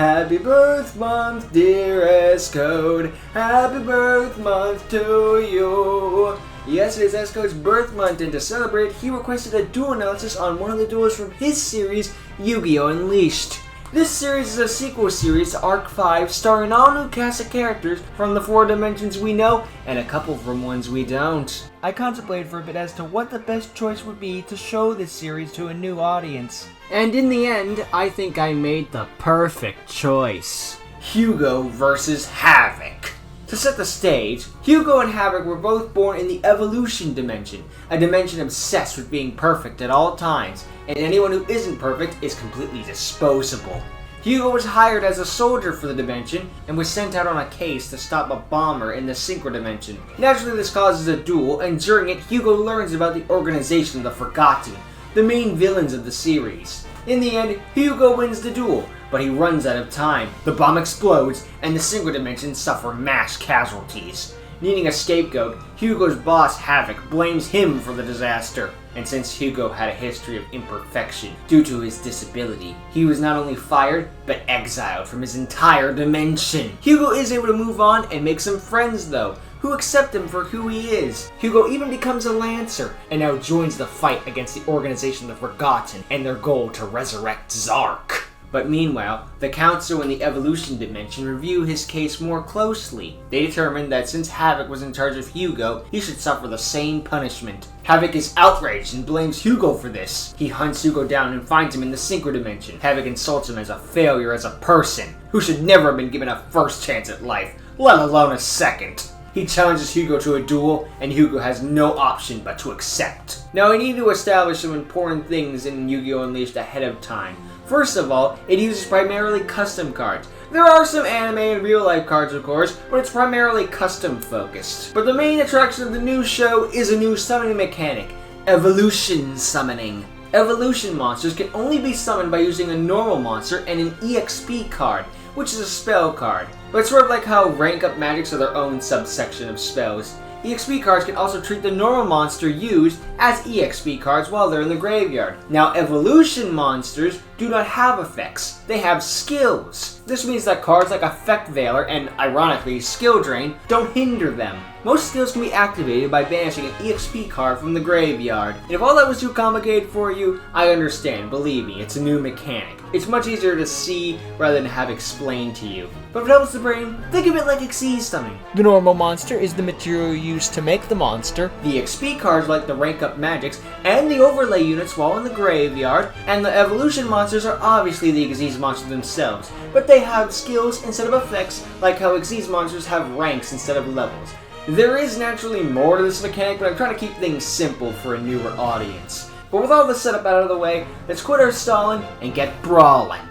Happy birth month, dearest Code. Happy birth month to you. Yes, it is S-Code's birth month, and to celebrate, he requested a duel analysis on one of the duels from his series, Yu-Gi-Oh! Unleashed. This series is a sequel series to Arc 5, starring all new cast of characters from the 4 dimensions we know, and a couple from ones we don't. I contemplated for a bit as to what the best choice would be to show this series to a new audience. And in the end, I think I made the perfect choice. Hugo versus Havoc. To set the stage, Hugo and Havoc were both born in the evolution dimension, a dimension obsessed with being perfect at all times, and anyone who isn't perfect is completely disposable. Hugo was hired as a soldier for the dimension, and was sent out on a case to stop a bomber in the synchro dimension. Naturally, this causes a duel, and during it, Hugo learns about the organization of the Forgotten, the main villains of the series. In the end, Hugo wins the duel, but he runs out of time. The bomb explodes, and the synchro dimensions suffer mass casualties. Needing a scapegoat, Hugo's boss, Havoc, blames him for the disaster. And since Hugo had a history of imperfection due to his disability, he was not only fired, but exiled from his entire dimension. Hugo is able to move on and make some friends though, who accept him for who he is. Hugo even becomes a Lancer, and now joins the fight against the Organization of the Forgotten and their goal to resurrect Zark. But meanwhile, the Council in the Evolution Dimension review his case more closely. They determined that since Havoc was in charge of Hugo, he should suffer the same punishment. Havoc is outraged and blames Hugo for this. He hunts Hugo down and finds him in the Synchro Dimension. Havoc insults him as a failure as a person, who should never have been given a first chance at life, let alone a second. He challenges Hugo to a duel, and Hugo has no option but to accept. Now I need to establish some important things in Yu-Gi-Oh! Unleashed ahead of time. First of all, it uses primarily custom cards. There are some anime and real-life cards, of course, but it's primarily custom-focused. But the main attraction of the new show is a new summoning mechanic, Evolution Summoning. Evolution monsters can only be summoned by using a normal monster and an EXP card, which is a spell card. But it's sort of like how rank-up magics are their own subsection of spells. EXP cards can also treat the normal monster used as EXP cards while they're in the graveyard. Now, evolution monsters do not have effects, they have skills. This means that cards like Effect Veiler and, ironically, Skill Drain don't hinder them. Most skills can be activated by banishing an EXP card from the graveyard. And if all that was too complicated for you, I understand, believe me, it's a new mechanic. It's much easier to see rather than have explained to you. But if it helps the brain, think of it like Xyz summoning. The normal monster is the material used to make the monster. The XP cards like the rank up magics and the overlay units while in the graveyard. And the evolution monsters are obviously the Xyz monsters themselves, but they have skills instead of effects, like how Xyz monsters have ranks instead of levels. There is naturally more to this mechanic, but I'm trying to keep things simple for a newer audience. But with all this setup out of the way, let's quit our stalling and get brawling.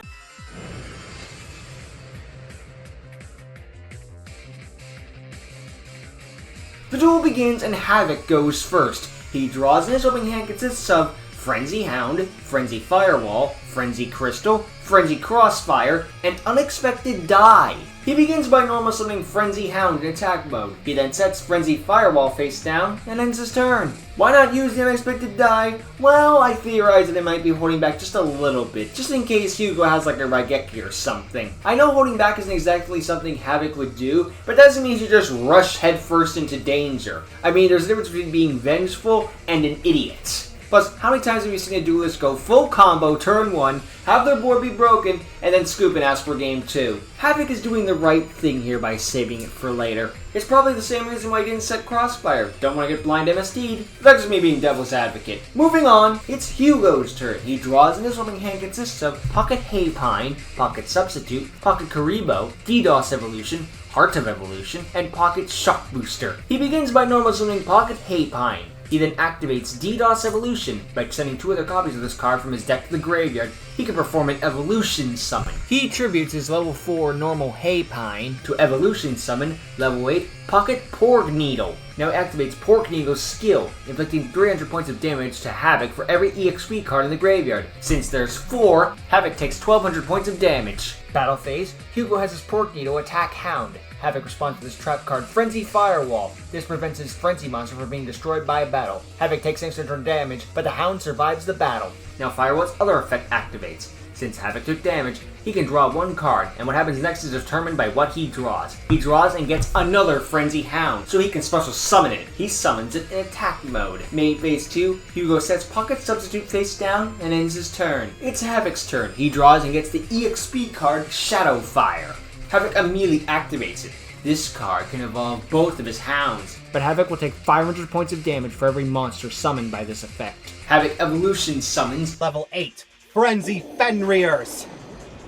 The duel begins and Havoc goes first. He draws, and his opening hand consists of Frenzy Hound, Frenzy Firewall, Frenzy Crystal, Frenzy Crossfire, and Unexpected Die. He begins by normal summoning Frenzy Hound in attack mode. He then sets Frenzy Firewall face down and ends his turn. Why not use the Unexpected Die? Well, I theorize that it might be holding back just a little bit, just in case Hugo has like a Raigeki or something. I know holding back isn't exactly something Havoc would do, but that doesn't mean you just rush headfirst into danger. I mean, there's a difference between being vengeful and an idiot. Plus, how many times have you seen a duelist go full combo turn 1, have their board be broken, and then scoop and ask for game 2? Havoc is doing the right thing here by saving it for later. It's probably the same reason why he didn't set Crossfire. Don't want to get blind MSD'd. That's just me being devil's advocate. Moving on, it's Hugo's turn. He draws, and his opening hand consists of Pocket Haypine, Pocket Substitute, Pocket Karibo, DDoS Evolution, Heart of Evolution, and Pocket Shock Booster. He begins by normal summoning Pocket Haypine. He then activates DDoS Evolution. By sending 2 other copies of this card from his deck to the graveyard, he can perform an Evolution Summon. He attributes his level 4 normal Haypine to Evolution Summon level 8 Pocket Pork Needle. Now it activates Pork Needle's skill, inflicting 300 points of damage to Havoc for every EXP card in the graveyard. Since there's 4, Havoc takes 1200 points of damage. Battle phase, Hugo has his Pork Needle attack Hound. Havoc responds to this trap card, Frenzy Firewall. This prevents his Frenzy monster from being destroyed by a battle. Havoc takes instant turn damage, but the Hound survives the battle. Now Firewall's other effect activates. Since Havoc took damage, he can draw one card, and what happens next is determined by what he draws. He draws and gets another Frenzy Hound, so he can special summon it. He summons it in attack mode. Main phase 2, Hugo sets Pocket Substitute face down and ends his turn. It's Havoc's turn. He draws and gets the EXP card Shadow Fire. Havoc immediately activates it. This card can evolve both of his hounds, but Havoc will take 500 points of damage for every monster summoned by this effect. Havoc Evolution summons Level 8, Frenzy Fenrir's.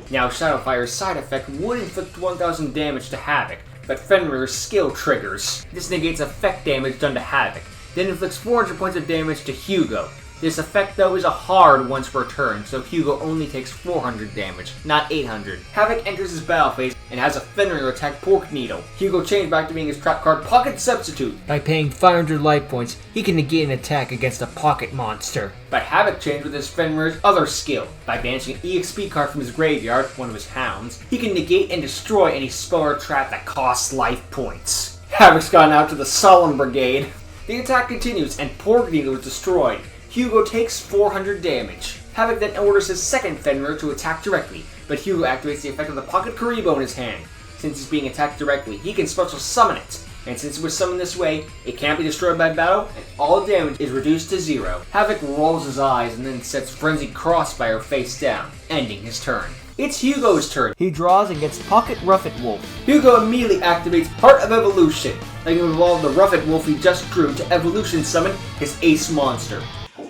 Now Shadowfire's side effect would inflict 1000 damage to Havoc, but Fenrir's skill triggers. This negates effect damage done to Havoc, then inflicts 400 points of damage to Hugo. This effect though is a hard once per turn, so Hugo only takes 400 damage, not 800. Havoc enters his battle phase and has a Fenrir attack Pork Needle. Hugo changed back to being his trap card Pocket Substitute. By paying 500 life points, he can negate an attack against a pocket monster. But Havoc changed with his Fenrir's other skill. By banishing an EXP card from his graveyard, one of his hounds, he can negate and destroy any spell or trap that costs life points. Havoc's gone out to the Solemn Brigade. The attack continues and Pork Needle is destroyed. Hugo takes 400 damage. Havoc then orders his second Fenrir to attack directly, but Hugo activates the effect of the Pocket Karibo in his hand. Since it's being attacked directly, he can special summon it, and since it was summoned this way, it can't be destroyed by battle, and all damage is reduced to 0. Havoc rolls his eyes and then sets Frenzied Crossfire face down, ending his turn. It's Hugo's turn. He draws and gets Pocket Ruffet Wolf. Hugo immediately activates Heart of Evolution, letting him evolve the Ruffet Wolf he just drew to evolution summon his ace monster.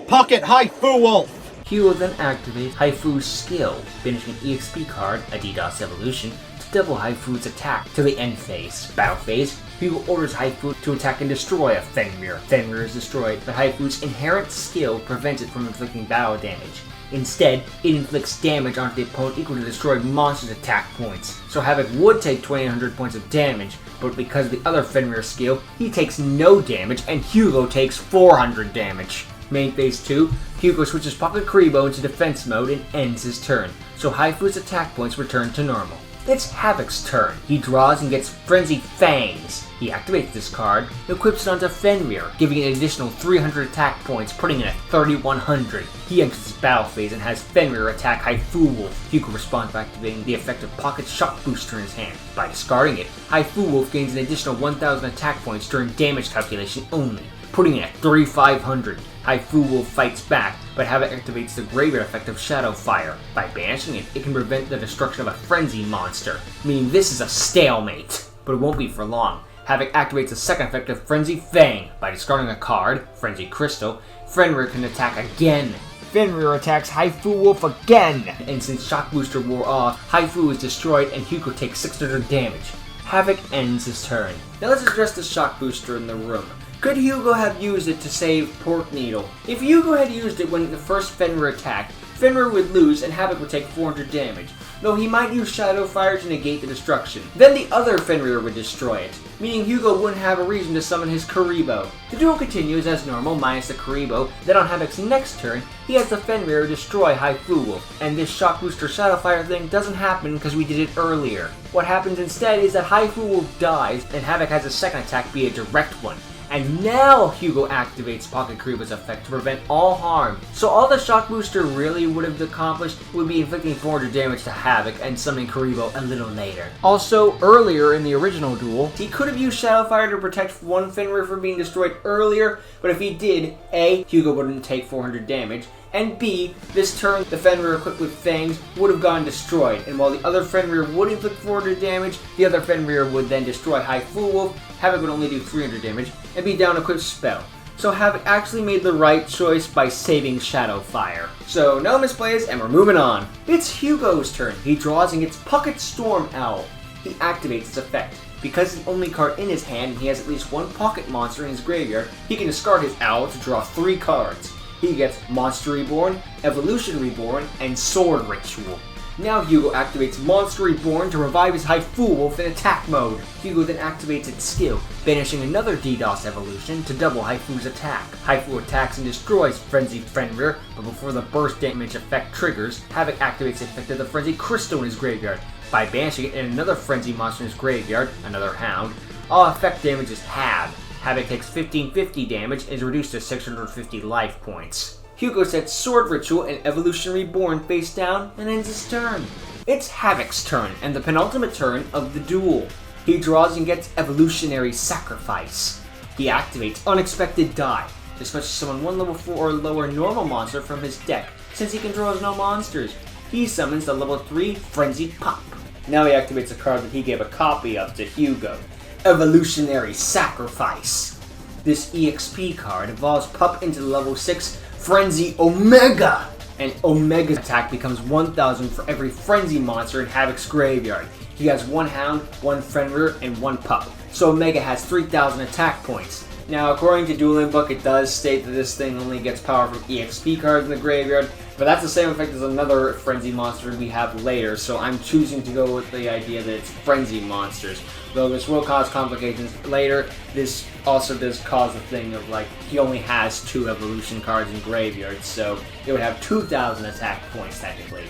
Pocket Haifu Wolf. Hugo then activates Haifu's skill, banishing an EXP card, a DDoS evolution, to double Haifu's attack to the end phase. Battle phase, Hugo orders Haifu to attack and destroy a Fenrir. Fenrir is destroyed, but Haifu's inherent skill prevents it from inflicting battle damage. Instead, it inflicts damage onto the opponent equal to destroyed monster's attack points. So Havoc would take 2800 points of damage, but because of the other Fenrir skill, he takes no damage and Hugo takes 400 damage. Main phase 2, Hugo switches Pocket Karibo into defense mode and ends his turn, so Haifu's attack points return to normal. It's Havoc's turn. He draws and gets Frenzied Fangs. He activates this card and equips it onto Fenrir, giving it an additional 300 attack points, putting it at 3100. He enters his battle phase and has Fenrir attack Haifu Wolf. Hugo responds by activating the effect of Pocket Shock Booster in his hand. By discarding it, Haifu Wolf gains an additional 1000 attack points during damage calculation only, putting it at 3500. Haifu Wolf fights back, but Havoc activates the graveyard effect of Shadow Fire. By banishing it, it can prevent the destruction of a Frenzy monster, meaning this is a stalemate. But it won't be for long. Havoc activates the second effect of Frenzy Fang. By discarding a card, Frenzy Crystal, Fenrir can attack again. Fenrir attacks Haifu Wolf again! And since Shock Booster wore off, Haifu is destroyed and Hugo takes 600 damage. Havoc ends his turn. Now let's address the Shock Booster in the room. Could Hugo have used it to save Pork Needle? If Hugo had used it when the first Fenrir attacked, Fenrir would lose and Havoc would take 400 damage, though he might use Shadow Fire to negate the destruction. Then the other Fenrir would destroy it, meaning Hugo wouldn't have a reason to summon his Karibo. The duel continues as normal minus the Karibo, then on Havoc's next turn, he has the Fenrir destroy Haifu Wolf, and this Shock Booster Shadow Fire thing doesn't happen because we did it earlier. What happens instead is that Haifu Wolf dies, and Havoc has a second attack be a direct one. And now Hugo activates Pocket Karibo's effect to prevent all harm. So all the Shock Booster really would have accomplished would be inflicting 400 damage to Havoc and summoning Karibo a little later. Also, earlier in the original duel, he could have used Shadow Fire to protect one Fenrir from being destroyed earlier, but if he did, A, Hugo wouldn't take 400 damage, and B, this turn the Fenrir equipped with Fangs would have gone destroyed, and while the other Fenrir would inflict 400 damage, the other Fenrir would then destroy Haifu Wolf, Havoc would only do 300 damage, and be down a quick spell. So Havoc actually made the right choice by saving Shadow Fire. So no misplays, and we're moving on. It's Hugo's turn. He draws and gets Pocket Storm Owl. He activates its effect. Because it's the only card in his hand and he has at least one pocket monster in his graveyard, he can discard his owl to draw 3 cards. He gets Monster Reborn, Evolution Reborn, and Sword Ritual. Now Hugo activates Monster Reborn to revive his Haifu Wolf in attack mode. Hugo then activates its skill, banishing another DDoS evolution to double Haifu's attack. Haifu attacks and destroys Frenzied Fenrir, but before the burst damage effect triggers, Havoc activates the effect of the Frenzy Crystal in his graveyard. By banishing it and another Frenzy monster in his graveyard, another Hound, all effect damage is halved. Havoc takes 1550 damage and is reduced to 650 life points. Hugo sets Sword Ritual and Evolution Reborn face down and ends his turn. It's Havoc's turn and the penultimate turn of the duel. He draws and gets Evolutionary Sacrifice. He activates Unexpected Die. Especially summon one level 4 or lower normal monster from his deck. Since he controls no monsters, he summons the level 3 Frenzied Pup. Now he activates a card that he gave a copy of to Hugo. Evolutionary Sacrifice. This EXP card evolves Pup into the level 6 Frenzy Omega. And Omega's attack becomes 1000 for every Frenzy monster in Havoc's graveyard. He has 1 Hound, 1 Fenrir, and 1 Pup. So Omega has 3000 attack points. Now, according to Duel Book, it does state that this thing only gets power from EXP cards in the graveyard, but that's the same effect as another Frenzy monster we have later, so I'm choosing to go with the idea that it's Frenzy monsters. Though this will cause complications later, this also does cause the thing of, like, he only has 2 evolution cards in graveyard, so it would have 2000 attack points, technically.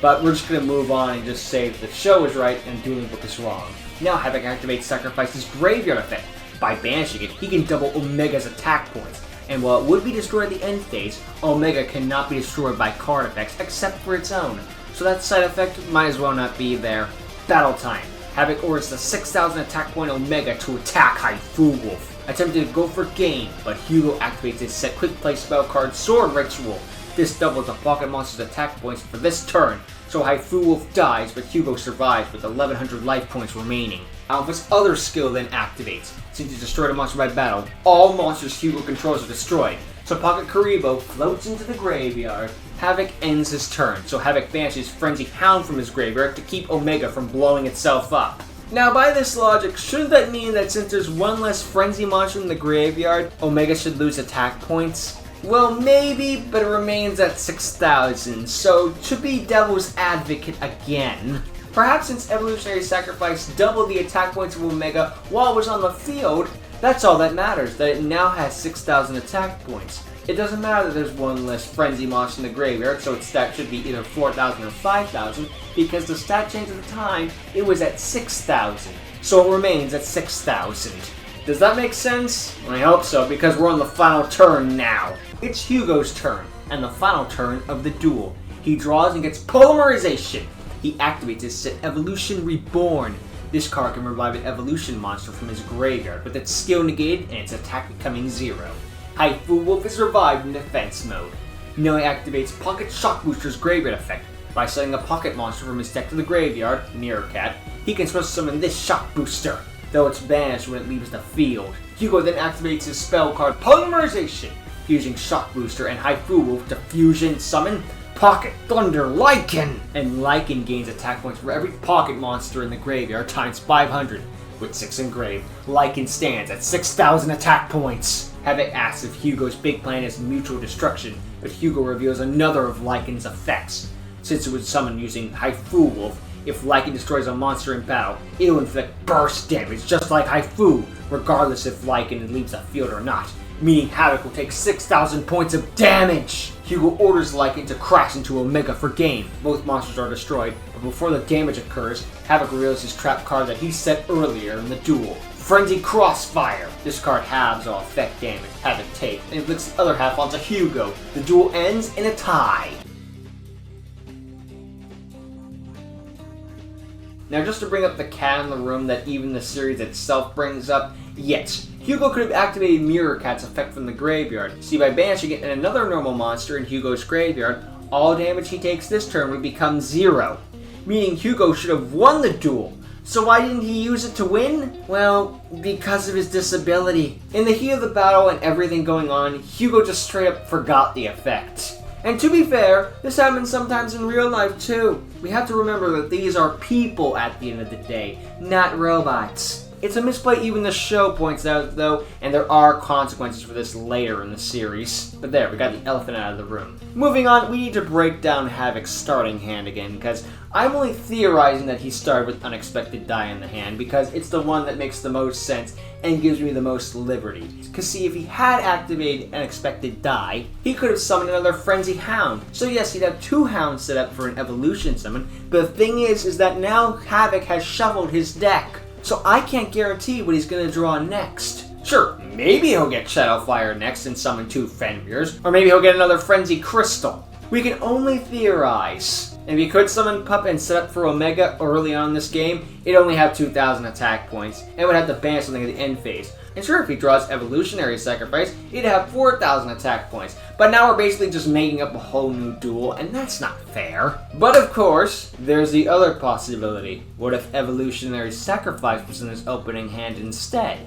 But we're just going to move on and just say that the show is right and Duel Book is wrong. Now Havoc activates Sacrifice's graveyard effect. By banishing it, he can double Omega's attack points, and while it would be destroyed at the end phase, Omega cannot be destroyed by card effects except for its own, so that side effect might as well not be there. Battle time. Havoc orders the 6000 attack point Omega to attack Haifu Wolf. Attempting to go for game, but Hugo activates his set quick play spell card Sword Ritual. This doubles the pocket monster's attack points for this turn, so Haifu Wolf dies, but Hugo survives with 1100 life points remaining. Alpha's other skill then activates. Since he destroyed a monster by battle, all monsters Hugo controls are destroyed. So Pocket Karibo floats into the graveyard. Havoc ends his turn, so Havoc banishes Frenzy Hound from his graveyard to keep Omega from blowing itself up. Now, by this logic, shouldn't that mean that since there's one less Frenzy monster in the graveyard, Omega should lose attack points? Well, maybe, but it remains at 6000, so to be Devil's Advocate again, perhaps since Evolutionary Sacrifice doubled the attack points of Omega while it was on the field, that's all that matters, that it now has 6000 attack points. It doesn't matter that there's one less Frenzy monster in the graveyard, so its stat should be either 4000 or 5000, because the stat change at the time, it was at 6000, so it remains at 6000. Does that make sense? I hope so, because we're on the final turn now. It's Hugo's turn, and the final turn of the duel. He draws and gets Polymerization. He activates his set Evolution Reborn. This card can revive an evolution monster from his graveyard, with its skill negated and its attack becoming 0. Haifu Wolf is revived in defense mode. Now he activates Pocket Shock Booster's graveyard effect. By setting a pocket monster from his deck to the graveyard, Meerkat, he can special summon this Shock Booster, though it's banished when it leaves the field. Hugo then activates his spell card Polymerization, using Shock Booster and Haifu Wolf to fusion summon Pocket Thunder Lycan! And Lycan gains attack points for every pocket monster in the graveyard times 500. With 6 engraved, Lycan stands at 6000 attack points. Havoc asks if Hugo's big plan is mutual destruction, but Hugo reveals another of Lycan's effects. Since it was summoned using Haifu Wolf, if Lycan destroys a monster in battle, it'll inflict burst damage just like Haifu, regardless if Lycan leaves the field or not, meaning Havoc will take 6000 points of damage! Hugo orders Lycan to crash into Omega for game. Both monsters are destroyed, but before the damage occurs, Havoc reveals his trap card that he set earlier in the duel. Frenzy Crossfire! This card halves all effect damage Havoc takes, and inflicts the other half onto Hugo. The duel ends in a tie. Now, just to bring up the cat in the room that even the series itself brings up, yes, Hugo could have activated Meerkat's effect from the graveyard. See, by banishing it and another normal monster in Hugo's graveyard, all damage he takes this turn would become 0. Meaning Hugo should have won the duel. So why didn't he use it to win? Well, because of his disability. In the heat of the battle and everything going on, Hugo just straight up forgot the effect. And to be fair, this happens sometimes in real life too. We have to remember that these are people at the end of the day, not robots. It's a misplay even the show points out though, and there are consequences for this later in the series. But there, we got the elephant out of the room. Moving on, we need to break down Havoc's starting hand again, because I'm only theorizing that he started with Unexpected Die in the hand, because it's the one that makes the most sense and gives me the most liberty. Because see, if he had activated Unexpected Die, he could have summoned another Frenzy Hound. So yes, he'd have 2 hounds set up for an evolution summon, but the thing is that now Havoc has shuffled his deck. So I can't guarantee what he's going to draw next. Sure, maybe he'll get Shadow Fire next and summon 2 Fenrir's, or maybe he'll get another Frenzy Crystal. We can only theorize. And if he could summon Pup and set up for Omega early on in this game, it'd only have 2,000 attack points, and would have to ban something at the end phase. And sure, if he draws Evolutionary Sacrifice, it'd have 4,000 attack points. But now we're basically just making up a whole new duel, and that's not fair. But of course, there's the other possibility. What if Evolutionary Sacrifice was in his opening hand instead?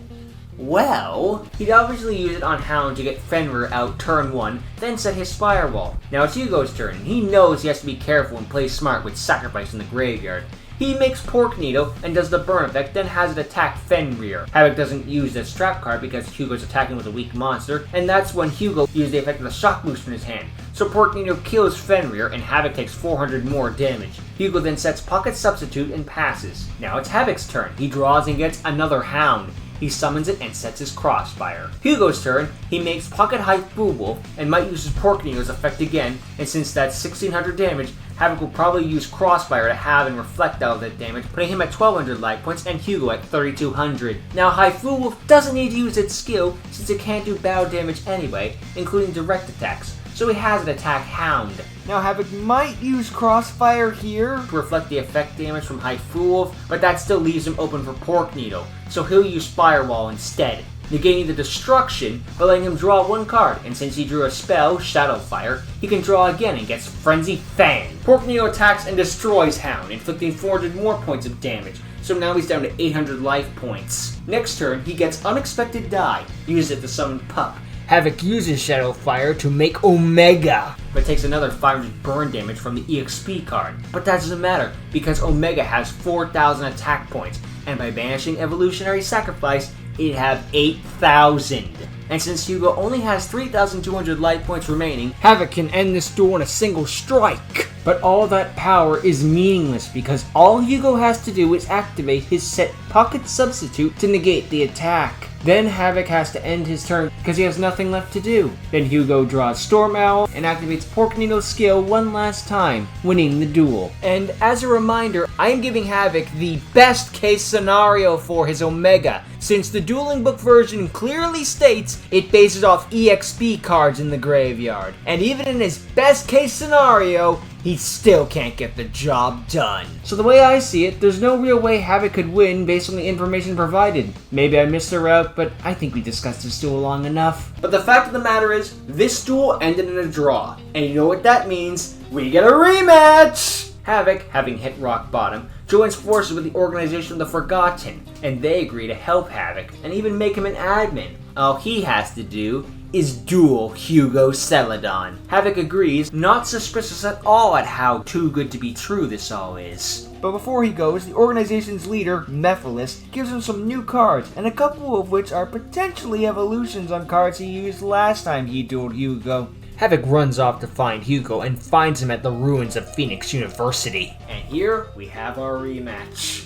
Well, he'd obviously use it on Hound to get Fenrir out turn 1, then set his Firewall. Now it's Hugo's turn, and he knows he has to be careful and play smart with Sacrifice in the graveyard. He makes Pork Needle and does the burn effect, then has it attack Fenrir. Havoc doesn't use that strap card because Hugo's attacking with a weak monster, and that's when Hugo used the effect of the Shock Boost in his hand. So Pork Needle kills Fenrir, and Havoc takes 400 more damage. Hugo then sets Pocket Substitute and passes. Now it's Havoc's turn. He draws and gets another Hound. He summons it and sets his Crossfire. Hugo's turn, he makes Pocket Hype Foolwolf and might use his Pork Needle's effect again, and since that's 1600 damage, Havoc will probably use Crossfire to have and reflect out of that damage, putting him at 1200 life points and Hugo at 3200. Now Hype Foolwolf doesn't need to use its skill since it can't do battle damage anyway, including direct attacks, so he has it attack Hound. Now Havoc might use Crossfire here to reflect the effect damage from Hype Foolwolf, but that still leaves him open for Pork Needle, so he'll use Firewall instead, negating the destruction by letting him draw 1 card, and since he drew a spell, Shadow Fire, he can draw again and gets Frenzy Fang. Pork Needle attacks and destroys Hound, inflicting 400 more points of damage, so now he's down to 800 life points. Next turn, he gets Unexpected Die, uses it to summon Pup. Havoc uses Shadow Fire to make Omega, but takes another 500 burn damage from the EXP card. But that doesn't matter, because Omega has 4,000 attack points, and by banishing Evolutionary Sacrifice, it'd have 8,000. And since Hugo only has 3,200 life points remaining, Havoc can end this duel in a single strike. But all that power is meaningless because all Hugo has to do is activate his set Pocket Substitute to negate the attack. Then Havoc has to end his turn because he has nothing left to do. Then Hugo draws Storm Owl and activates Pork Needle's skill one last time, winning the duel. And as a reminder, I am giving Havoc the best case scenario for his Omega, since the Dueling Book version clearly states it bases off EXP cards in the graveyard. And even in his best case scenario, he still can't get the job done. So the way I see it, there's no real way Havoc could win based on the information provided. Maybe I missed a route, but I think we discussed this duel long enough. But the fact of the matter is, this duel ended in a draw. And you know what that means? We get a rematch! Havoc, having hit rock bottom, joins forces with the Organization of the Forgotten, and they agree to help Havoc, and even make him an admin. All he has to do is duel Hugo Celadon. Havoc agrees, not suspicious at all at how too good to be true this all is. But before he goes, the organization's leader, Mephiles, gives him some new cards, and a couple of which are potentially evolutions on cards he used last time he dueled Hugo. Havoc runs off to find Hugo and finds him at the ruins of Phoenix University. And here we have our rematch.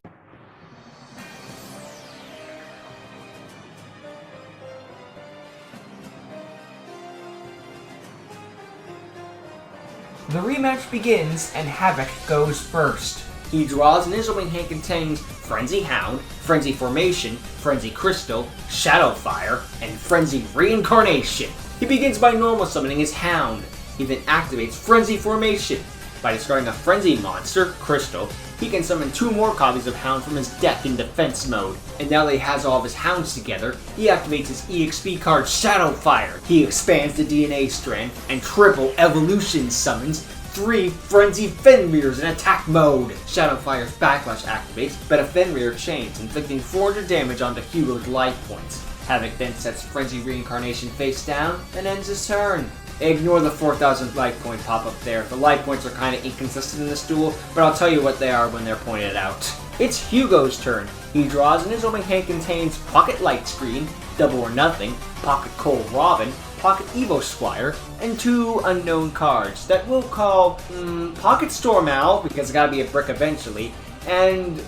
The rematch begins, and Havoc goes first. He draws, and his opening hand contains Frenzy Hound, Frenzy Formation, Frenzy Crystal, Shadow Fire, and Frenzy Reincarnation. He begins by normal summoning his Hound. He then activates Frenzy Formation. By discarding a Frenzy monster, Crystal, he can summon 2 more copies of Hound from his deck in defense mode. And now that he has all of his Hounds together, he activates his EXP card Shadow Fire. He expands the DNA strand and triple evolution summons 3 Frenzy Fenrirs in attack mode. Shadow Fire's Backlash activates, but a Fenrir chains, inflicting 400 damage onto Hugo's life points. Havoc then sets Frenzy Reincarnation face down and ends his turn. Ignore the 4,000 life point pop-up there. The life points are kind of inconsistent in this duel, but I'll tell you what they are when they're pointed out. It's Hugo's turn. He draws, and his opening hand contains Pocket Light Screen, Double or Nothing, Pocket Cole Robin, Pocket Evo Squire, and 2 unknown cards that we'll call Pocket Storm Owl, because it's gotta be a brick eventually, and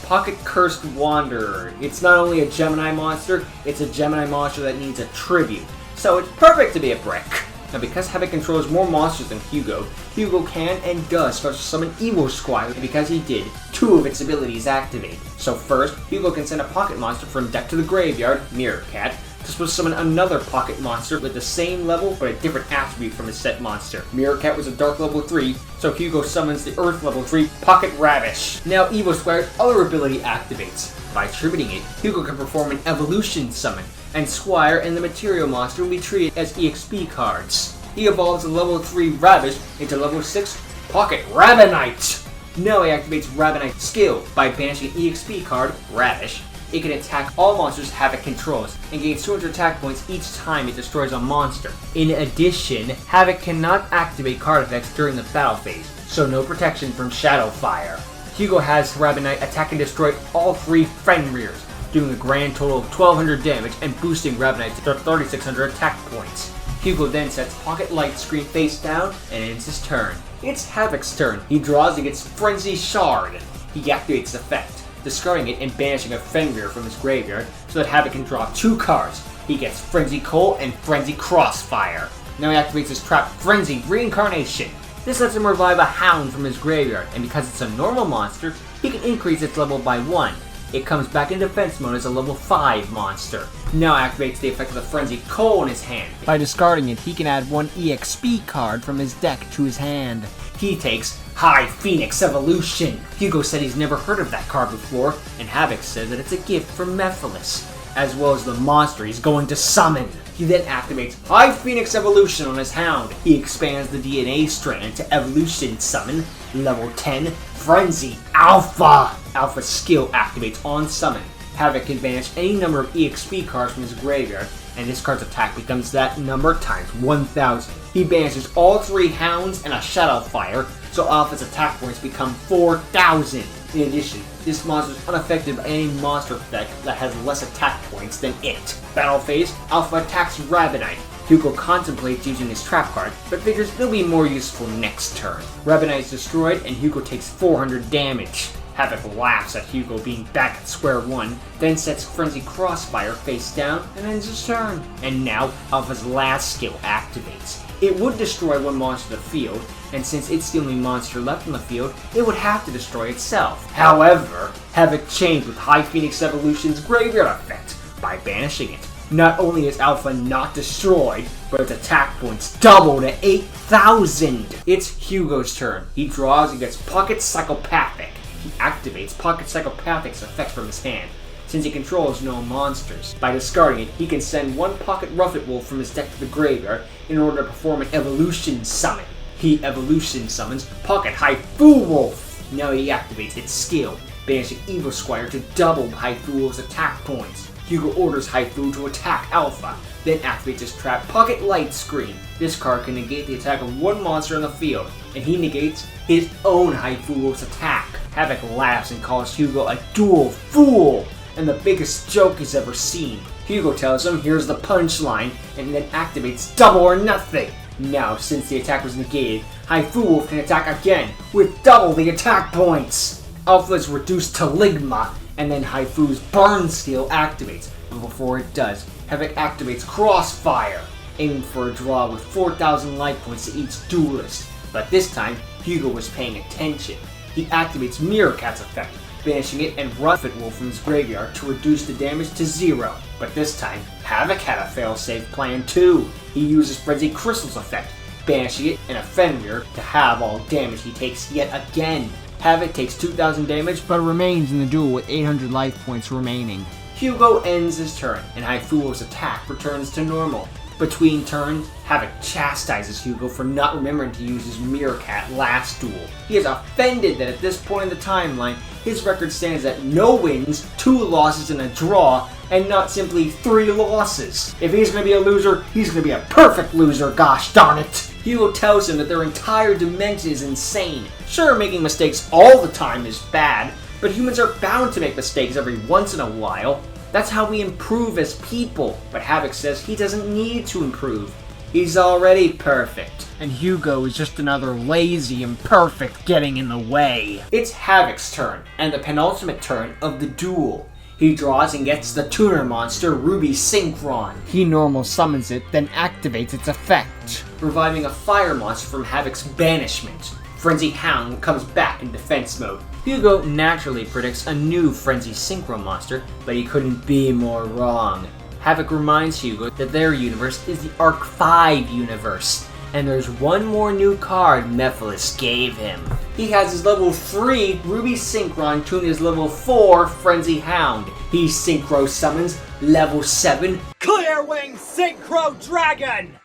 Pocket Cursed Wanderer. It's not only a Gemini monster, it's a Gemini monster that needs a tribute. So it's perfect to be a brick. Now because Havoc controls more monsters than Hugo, Hugo can and does start to summon Evil Squire, and because he did, 2 of its abilities activate. So first, Hugo can send a pocket monster from deck to the graveyard, Mirror Cat, to summon another pocket monster with the same level but a different attribute from his set monster. Mirror Cat was a Dark level 3, so Hugo summons the Earth level 3 Pocket Ravish. Now Evil Squire's other ability activates. By tributing it, Hugo can perform an Evolution Summon, and Squire and the Material Monster will be treated as EXP cards. He evolves a level 3 Ravish into level 6 Pocket Ravenite! Now he activates Ravenite's skill by banishing an EXP card, Ravish. It can attack all monsters Havoc controls, and gains 200 attack points each time it destroys a monster. In addition, Havoc cannot activate card effects during the battle phase, so no protection from Shadow Fire. Hugo has Ravenite attack and destroy all 3 Fenrir's, doing a grand total of 1200 damage and boosting Ravenite to 3600 attack points. Hugo then sets Pocket Light Screen face down and ends his turn. It's Havoc's turn. He draws and gets Frenzy Shard. He activates the effect, discarding it and banishing a Fenrir from his graveyard so that Havoc can draw 2 cards. He gets Frenzy Coal and Frenzy Crossfire. Now he activates his trap Frenzy Reincarnation. This lets him revive a Hound from his graveyard, and because it's a normal monster, he can increase its level by 1. It comes back in defense mode as a level 5 monster. Now activates the effect of the Frenzy Coal in his hand. By discarding it, he can add 1 EXP card from his deck to his hand. He takes High Phoenix Evolution. Hugo said he's never heard of that card before, and Havoc says that it's a gift from Mephiles, as well as the monster he's going to summon. He then activates High Phoenix Evolution on his Hound. He expands the DNA strand to Evolution Summon, level 10, Frenzy Alpha. Alpha's skill activates on summon. Havoc can banish any number of EXP cards from his graveyard, and this card's attack becomes that number times 1000. He banishes all 3 Hounds and a Shadow Fire, so Alpha's attack points become 4000. In addition, this monster is unaffected by any monster effect that has less attack points than it. Battle phase, Alpha attacks Ravenite. Hugo contemplates using his trap card, but figures it'll be more useful next turn. Ravenite is destroyed, and Hugo takes 400 damage. Havoc laughs at Hugo being back at square one, then sets Frenzy Crossfire face down, and ends his turn. And now, Alpha's last skill activates. It would destroy 1 monster in the field, and since it's the only monster left in the field, it would have to destroy itself. However, Havoc changed with High Phoenix Evolution's graveyard effect by banishing it. Not only is Alpha not destroyed, but its attack points double to 8,000! It's Hugo's turn. He draws and gets Pocket Psychopathic. He activates Pocket Psychopathic's effect from his hand, since he controls no monsters. By discarding it, he can send 1 Pocket Ruffet Wolf from his deck to the graveyard in order to perform an Evolution Summon. He Evolution summons Pocket Haifu Wolf. Now he activates its skill, banishing Evil Squire to double Haifu Wolf's attack points. Hugo orders Haifu to attack Alpha, then activates his trap Pocket Light Screen. This card can negate the attack of 1 monster in the field, and he negates his own Haifu Wolf's attack. Havoc laughs and calls Hugo a dual fool, and the biggest joke he's ever seen. Hugo tells him here's the punchline, and then activates Double or Nothing. Now, since the attack was negated, Haifu Wolf can attack again, with double the attack points! Alpha is reduced to Ligma, and then Haifu's burn skill activates, but before it does, Havoc activates Crossfire, aiming for a draw with 4,000 life points to each duelist. But this time, Hugo was paying attention. He activates Mirror Cat's effect, banishing it and Ruffet Wolf from his graveyard to reduce the damage to 0. But this time, Havoc had a failsafe plan too. He uses Frenzy Crystal's effect, banishing it and a Fenrir to have all damage he takes yet again. Havoc takes 2,000 damage, but remains in the duel with 800 life points remaining. Hugo ends his turn, and Haifu Wolf's attack returns to normal. Between turns, Havoc chastises Hugo for not remembering to use his Mirror Cat last duel. He is offended that at this point in the timeline, his record stands at no wins, 2 losses and a draw, and not simply 3 losses. If he's going to be a loser, he's going to be a perfect loser, gosh darn it! Hugo tells him that their entire dimension is insane. Sure, making mistakes all the time is bad, but humans are bound to make mistakes every once in a while. That's how we improve as people. But Havoc says he doesn't need to improve. He's already perfect. And Hugo is just another lazy imperfect getting in the way. It's Havoc's turn, and the penultimate turn of the duel. He draws and gets the tuner monster Ruby Synchron. He normal summons it, then activates its effect, reviving a fire monster from Havoc's banishment. Frenzy Hound comes back in defense mode. Hugo naturally predicts a new Frenzy Synchro monster, but he couldn't be more wrong. Havoc reminds Hugo that their universe is the Arc 5 universe, and there's one more new card Mephiles gave him. He has his level 3 Ruby Synchron tuned his level 4 Frenzy Hound. He Synchro summons level 7 Clearwing Synchro Dragon!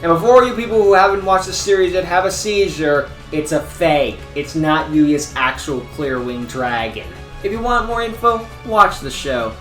And before you people who haven't watched the series yet have a seizure, it's a fake. It's not Yugioh's actual Clearwing Dragon. If you want more info, watch the show.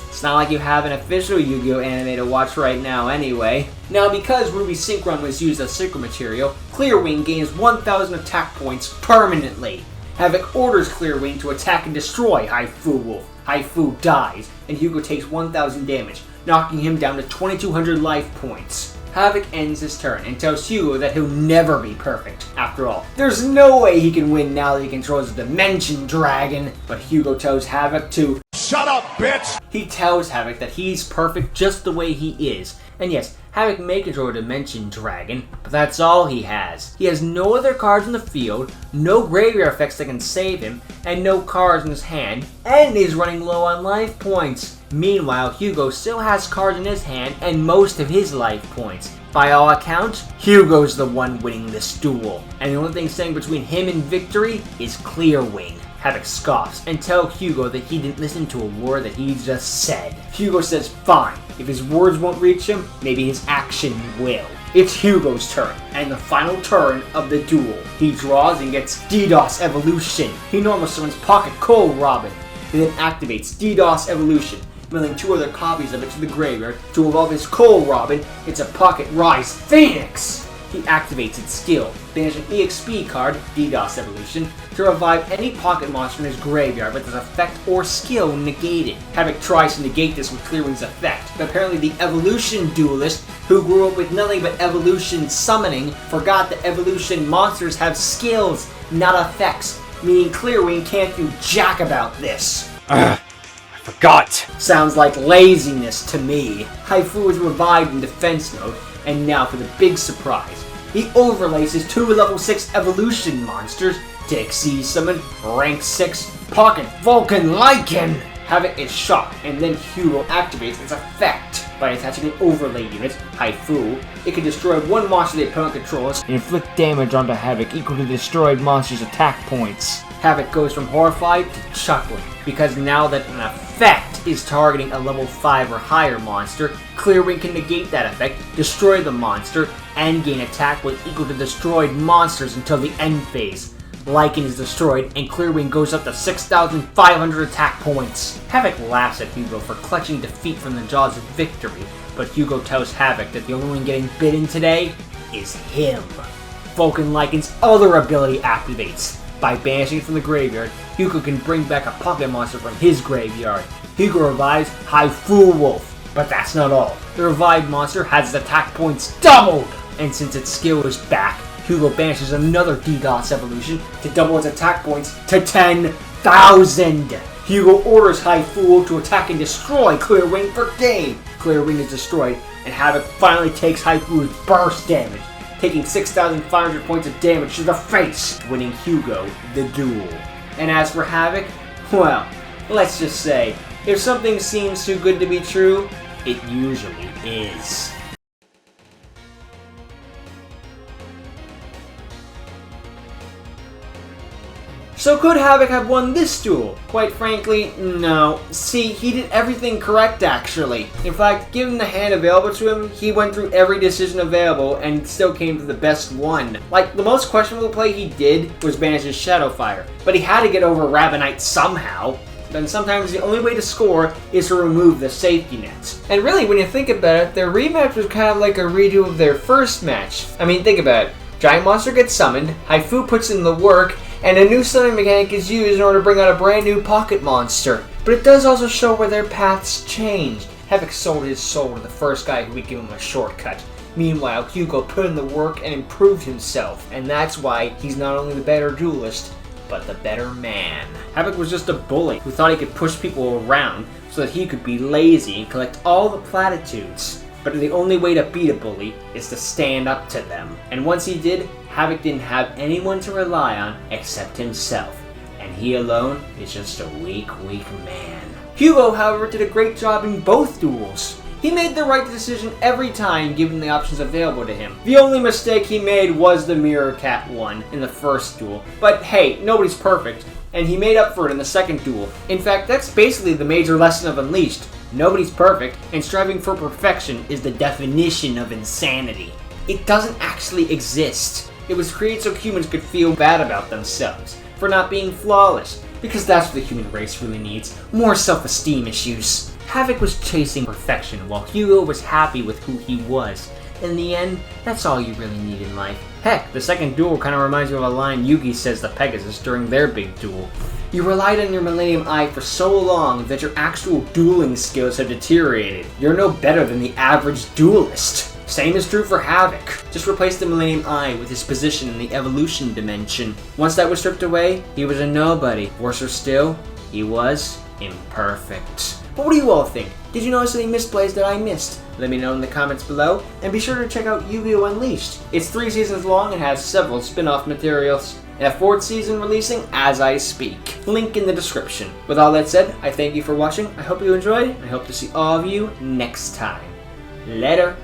It's not like you have an official Yu-Gi-Oh anime to watch right now anyway. Now because Ruby Synchron was used as synchro material, Clearwing gains 1000 attack points permanently. Havoc orders Clearwing to attack and destroy Haifu Wolf. Haifu dies, and Hugo takes 1000 damage, knocking him down to 2200 life points. Havoc ends his turn and tells Hugo that he'll never be perfect. After all, there's no way he can win now that he controls a Dimension Dragon. But Hugo tells Havoc to Shut up, bitch! He tells Havoc that he's perfect just the way he is. And yes, Havoc may control a Dimension Dragon, but that's all he has. He has no other cards in the field, no graveyard effects that can save him, and no cards in his hand, and he's running low on life points. Meanwhile, Hugo still has cards in his hand and most of his life points. By all accounts, Hugo's the one winning this duel, and the only thing standing between him and victory is Clearwing. Havoc scoffs and tells Hugo that he didn't listen to a word that he just said. Hugo says fine, if his words won't reach him, maybe his action will. It's Hugo's turn, and the final turn of the duel. He draws and gets DDoS Evolution. He normal summons Pocket Cold Robin. He then activates DDoS Evolution, mailing 2 other copies of it to the graveyard to evolve his Cold Robin into Pocket Rise Phoenix. He activates its skill, banish an EXP card, DDoS Evolution, to revive any pocket monster in his graveyard with its effect or skill negated. Havoc tries to negate this with Clearwing's effect, but apparently the Evolution duelist, who grew up with nothing but Evolution summoning, forgot that Evolution monsters have skills, not effects, meaning Clearwing can't do jack about this. I forgot! Sounds like laziness to me. Haifu is revived in defense mode, and now for the big surprise. He overlays his 2 level 6 evolution monsters to Xyz summon rank 6 Pocket Vulcan Lycan. Havoc is shocked, and then Hugo activates its effect. By attaching an overlay unit, Haifu, it can destroy 1 monster the opponent controls and inflict damage onto Havoc equal to the destroyed monster's attack points. Havoc goes from horrified to chuckling, because now that an effect is targeting a level 5 or higher monster, Clearwing can negate that effect, destroy the monster, and gain attack with equal to destroyed monsters until the end phase. Lycan is destroyed, and Clearwing goes up to 6,500 attack points. Havoc laughs at Hugo for clutching defeat from the jaws of victory, but Hugo tells Havoc that the only one getting bitten today is him. Vulcan Lycan's other ability activates. By banishing it from the graveyard, Hugo can bring back a pocket monster from his graveyard. Hugo revives Haifu Wolf, but that's not all. The revived monster has its attack points doubled, and since its skill is back, Hugo banishes another DDoS Evolution to double its attack points to 10,000. Hugo orders Haifu Wolf to attack and destroy Clearwing for game. Clearwing is destroyed, and Havoc finally takes Haifu's burst damage, taking 6,500 points of damage to the face, winning Hugo the duel. And as for Havoc, well, let's just say, if something seems too good to be true, it usually is. So could Havoc have won this duel? Quite frankly, no. See, he did everything correct actually. In fact, given the hand available to him, he went through every decision available and still came to the best one. Like, the most questionable play he did was banish his Shadowfire, but he had to get over Ravenite somehow. Then sometimes the only way to score is to remove the safety nets. And really, when you think about it, their rematch was kind of like a redo of their first match. I mean, think about it. Giant monster gets summoned, Haifu puts in the work, and a new summoning mechanic is used in order to bring out a brand new pocket monster. But it does also show where their paths changed. Havoc sold his soul to the first guy who would give him a shortcut. Meanwhile, Hugo put in the work and improved himself, and that's why he's not only the better duelist, but the better man. Havoc was just a bully who thought he could push people around so that he could be lazy and collect all the platitudes. But the only way to beat a bully is to stand up to them. And once he did, Havoc didn't have anyone to rely on except himself. And he alone is just a weak man. Hugo, however, did a great job in both duels. He made the right decision every time given the options available to him. The only mistake he made was the Mirror Cat one in the first duel. But hey, nobody's perfect, and he made up for it in the second duel. In fact, that's basically the major lesson of Unleashed. Nobody's perfect, and striving for perfection is the definition of insanity. It doesn't actually exist. It was created so humans could feel bad about themselves for not being flawless, because that's what the human race really needs, more self-esteem issues. Havoc was chasing perfection, while Hugo was happy with who he was. In the end, that's all you really need in life. Heck, the second duel kind of reminds me of a line Yugi says to Pegasus during their big duel. You relied on your Millennium Eye for so long that your actual dueling skills have deteriorated. You're no better than the average duelist. Same is true for Havoc. Just replace the Millennium Eye with his position in the evolution dimension. Once that was stripped away, he was a nobody. Worse still, he was imperfect. But what do you all think? Did you notice any misplays that I missed? Let me know in the comments below, and be sure to check out Yu-Gi-Oh! Unleashed. It's 3 seasons long and has several spin-off materials, and a 4th season releasing as I speak. Link in the description. With all that said, I thank you for watching, I hope you enjoyed, and I hope to see all of you next time. Later.